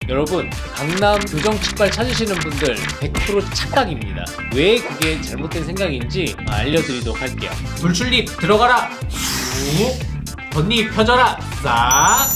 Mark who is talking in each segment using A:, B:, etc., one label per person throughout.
A: 여러분, 강남 교정치과를 찾으시는 분들 100% 착각입니다. 왜 그게 잘못된 생각인지 알려드리도록 할게요.
B: 돌출입 들어가라. 쑥. 덧입 펴져라. 싹.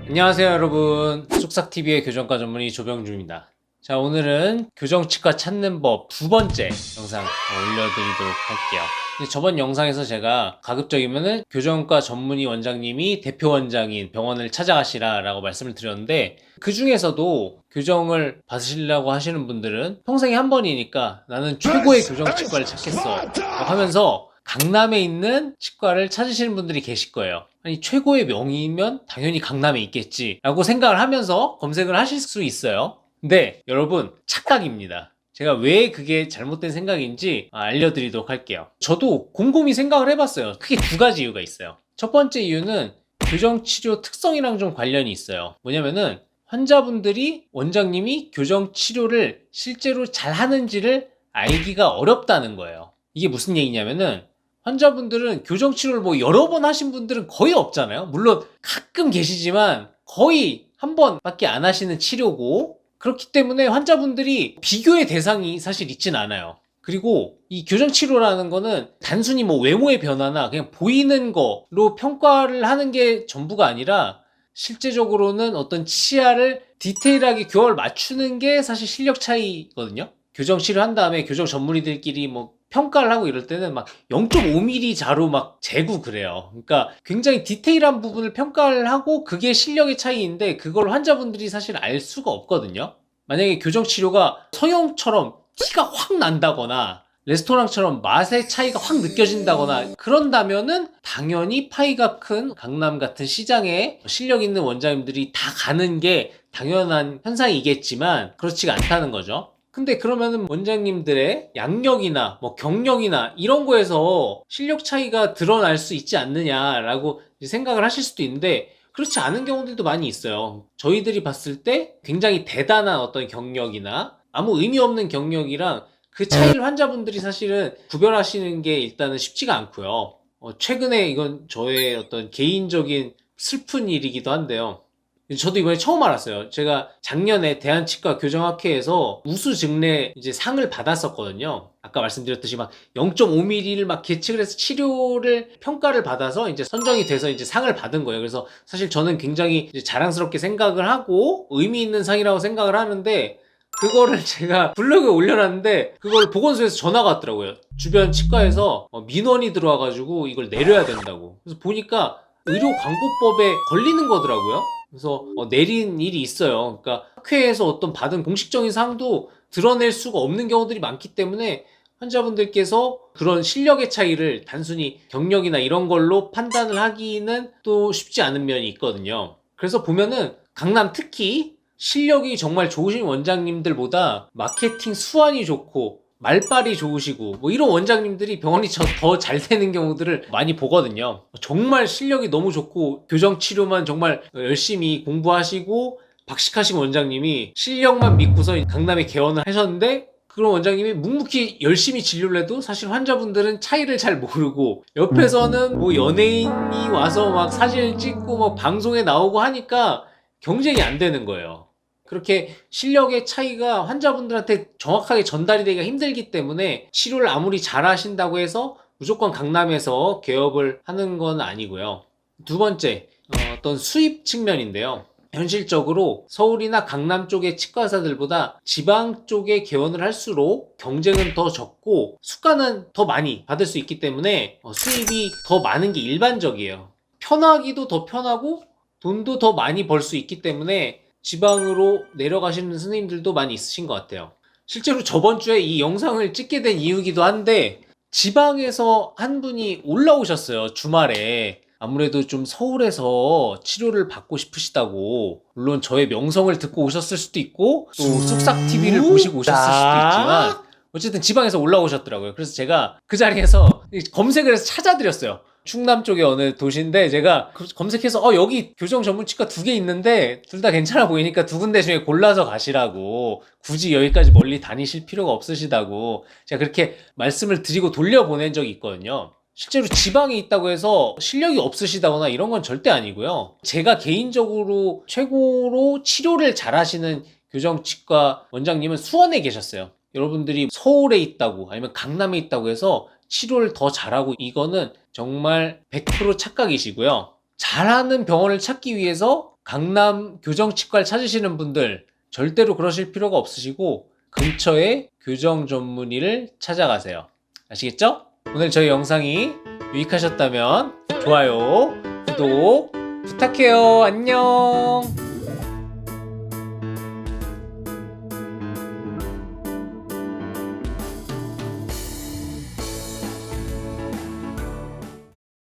A: 안녕하세요 여러분, 쑥삭TV의 교정과 전문의 조병주입니다. 자, 오늘은 교정치과 찾는 법 두 번째 영상 올려드리도록 할게요. 저번 영상에서 제가 가급적이면은 교정과 전문의 원장님이 대표 원장인 병원을 찾아가시라 라고 말씀을 드렸는데, 그 중에서도 교정을 받으시려고 하시는 분들은 평생에 한 번이니까 나는 최고의 교정치과를 찾겠어 하면서 강남에 있는 치과를 찾으시는 분들이 계실 거예요. 아니, 최고의 명의면 당연히 강남에 있겠지 라고 생각을 하면서 검색을 하실 수 있어요. 근데 여러분, 착각입니다. 제가 왜 그게 잘못된 생각인지 알려드리도록 할게요. 저도 곰곰이 생각을 해봤어요. 크게 두 가지 이유가 있어요. 첫 번째 이유는 교정치료 특성이랑 좀 관련이 있어요. 뭐냐면은 환자분들이 원장님이 교정치료를 실제로 잘 하는지를 알기가 어렵다는 거예요. 이게 무슨 얘기냐면은 환자분들은 교정치료를 뭐 여러 번 하신 분들은 거의 없잖아요. 물론 가끔 계시지만 거의 한 번밖에 안 하시는 치료고, 그렇기 때문에 환자분들이 비교의 대상이 사실 있진 않아요. 그리고 이 교정치료라는 거는 단순히 뭐 외모의 변화나 그냥 보이는 거로 평가를 하는 게 전부가 아니라 실제적으로는 어떤 치아를 디테일하게 교화를 맞추는 게 사실 실력 차이거든요. 교정치료 한 다음에 교정 전문의들끼리 뭐 평가를 하고 이럴 때는 막 0.5mm 자로 막 재고 그래요. 그러니까 굉장히 디테일한 부분을 평가를 하고 그게 실력의 차이인데, 그걸 환자분들이 사실 알 수가 없거든요. 만약에 교정치료가 성형처럼 티가 확 난다거나 레스토랑처럼 맛의 차이가 확 느껴진다거나 그런다면은 당연히 파이가 큰 강남 같은 시장에 실력 있는 원장님들이 다 가는 게 당연한 현상이겠지만 그렇지가 않다는 거죠. 근데 그러면은 원장님들의 양력이나 뭐 경력이나 이런 거에서 실력 차이가 드러날 수 있지 않느냐라고 생각을 하실 수도 있는데, 그렇지 않은 경우들도 많이 있어요. 저희들이 봤을 때 굉장히 대단한 어떤 경력이나 아무 의미 없는 경력이랑 그 차이를 환자분들이 사실은 구별하시는 게 일단은 쉽지가 않고요. 최근에 이건 저의 어떤 개인적인 슬픈 일이기도 한데요. 저도 이번에 처음 알았어요. 제가 작년에 대한치과 교정학회에서 우수 증례 이제 상을 받았었거든요. 아까 말씀드렸듯이 막 0.5mm를 막 계측을 해서 치료를 평가를 받아서 이제 선정이 돼서 이제 상을 받은 거예요. 그래서 사실 저는 굉장히 이제 자랑스럽게 생각을 하고 의미 있는 상이라고 생각을 하는데, 그거를 제가 블로그에 올려놨는데 그걸 보건소에서 전화가 왔더라고요. 주변 치과에서 민원이 들어와가지고 이걸 내려야 된다고. 그래서 보니까 의료광고법에 걸리는 거더라고요. 그래서 내린 일이 있어요. 그러니까 학회에서 어떤 받은 공식적인 사항도 드러낼 수가 없는 경우들이 많기 때문에 환자분들께서 그런 실력의 차이를 단순히 경력이나 이런 걸로 판단을 하기는 또 쉽지 않은 면이 있거든요. 그래서 보면은 강남 특히 실력이 정말 좋으신 원장님들보다 마케팅 수완이 좋고 말빨이 좋으시고 뭐 이런 원장님들이 병원이 더 잘 되는 경우들을 많이 보거든요. 정말 실력이 너무 좋고 교정치료만 정말 열심히 공부하시고 박식하신 원장님이 실력만 믿고서 강남에 개원을 하셨는데, 그런 원장님이 묵묵히 열심히 진료를 해도 사실 환자분들은 차이를 잘 모르고 옆에서는 뭐 연예인이 와서 막 사진을 찍고 막 방송에 나오고 하니까 경쟁이 안 되는 거예요. 그렇게 실력의 차이가 환자분들한테 정확하게 전달이 되기가 힘들기 때문에 치료를 아무리 잘 하신다고 해서 무조건 강남에서 개업을 하는 건 아니고요. 두 번째, 어떤 수입 측면인데요. 현실적으로 서울이나 강남 쪽의 치과 의사들보다 지방 쪽에 개원을 할수록 경쟁은 더 적고 수가는 더 많이 받을 수 있기 때문에 수입이 더 많은 게 일반적이에요. 편하기도 더 편하고 돈도 더 많이 벌 수 있기 때문에 지방으로 내려가시는 선생님들도 많이 있으신 것 같아요. 실제로 저번 주에 이 영상을 찍게 된 이유기도 한데, 지방에서 한 분이 올라오셨어요, 주말에. 아무래도 좀 서울에서 치료를 받고 싶으시다고, 물론 저의 명성을 듣고 오셨을 수도 있고 또 쑥삭TV를 보시고 오셨을 수도 있지만 어쨌든 지방에서 올라오셨더라고요. 그래서 제가 그 자리에서 검색을 해서 찾아드렸어요. 충남 쪽의 어느 도시인데 제가 검색해서 여기 교정 전문치과 2개 있는데 둘 다 괜찮아 보이니까 2군데 중에 골라서 가시라고, 굳이 여기까지 멀리 다니실 필요가 없으시다고 제가 그렇게 말씀을 드리고 돌려보낸 적이 있거든요. 실제로 지방이 있다고 해서 실력이 없으시다거나 이런 건 절대 아니고요. 제가 개인적으로 최고로 치료를 잘하시는 교정치과 원장님은 수원에 계셨어요. 여러분들이 서울에 있다고 아니면 강남에 있다고 해서 치료를 더 잘하고, 이거는 정말 100% 착각이시고요. 잘하는 병원을 찾기 위해서 강남 교정치과를 찾으시는 분들 절대로 그러실 필요가 없으시고, 근처에 교정 전문의를 찾아가세요. 아시겠죠? 오늘 저희 영상이 유익하셨다면 좋아요, 구독 부탁해요. 안녕.